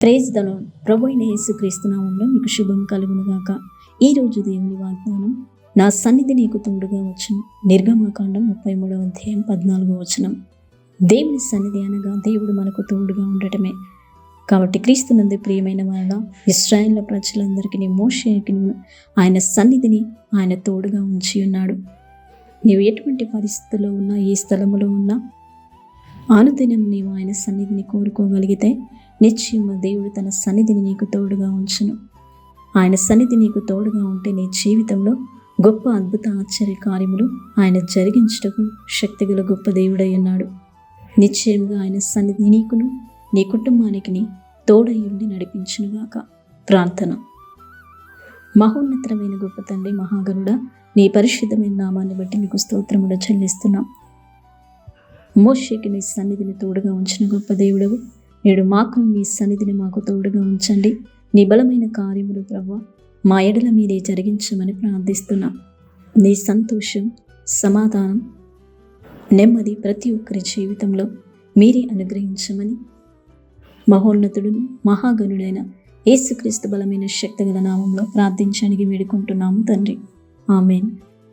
Praise the lord. ప్రభు అయిన యేసుక్రీస్తు నామములో మీకు శుభం కలుగును గాక. ఈ రోజు దేవుని వాగ్దానం, నా సన్నిధి నీకు తోడుగా వచ్చును. నిర్గమకాండం 33వ అధ్యాయం 14వ వచనం. దేవుని సన్నిధి అనగా దేవుడు మనకు తోడుగా ఉండటమే. కాబట్టి క్రీస్తునందు ప్రియమైన వాళ్ళ ఇశ్రాయేలు ప్రజలందరికీ మోషేకి ఆయన సన్నిధిని ఆయన తోడుగా ఉంచి ఉన్నాడు. నీవు ఎటువంటి పరిస్థితుల్లో ఉన్నా, ఏ స్థలములో ఉన్నా, అనుదినం నీవు ఆయన సన్నిధిని కోరుకోగలిగితే నిశ్చయంగా దేవుడు తన సన్నిధిని నీకు తోడుగా ఉంచును. ఆయన సన్నిధి నీకు తోడుగా ఉంటే నీ జీవితంలో గొప్ప అద్భుత ఆశ్చర్య కార్యములు ఆయన జరిగించుటకు శక్తిగల గొప్ప దేవుడై ఉన్నాడు. నిశ్చయంగా ఆయన సన్నిధి నీకును నీ కుటుంబానికి తోడై ఉండి నడిపించునుగాక. ప్రార్థన. మహోన్నతమైన గొప్ప తండ్రి, మహాగణుడా, నీ పరిశుద్ధమైన నామాన్ని బట్టి నీకు స్తోత్రములు చెల్లిస్తున్నాం. మోషేకి నీ సన్నిధిని తోడుగా ఉంచిన గొప్ప దేవుడవు, నేడు మాకు నీ సన్నిధిని మాకు తోడుగా ఉంచండి. నీ బలమైన కార్యములు ప్రభువా మా ఎడల మీరే జరిగించమని ప్రార్థిస్తున్నాం. నీ సంతోషం, సమాధానం, నెమ్మది ప్రతి ఒక్కరి జీవితంలో మీరే అనుగ్రహించమని మహోన్నతుడును మహాగణుడైన యేసుక్రీస్తు బలమైన శక్తిగల నామంలో ప్రార్థించడానికి వేడుకుంటున్నాము తండ్రి. ఆమేన్.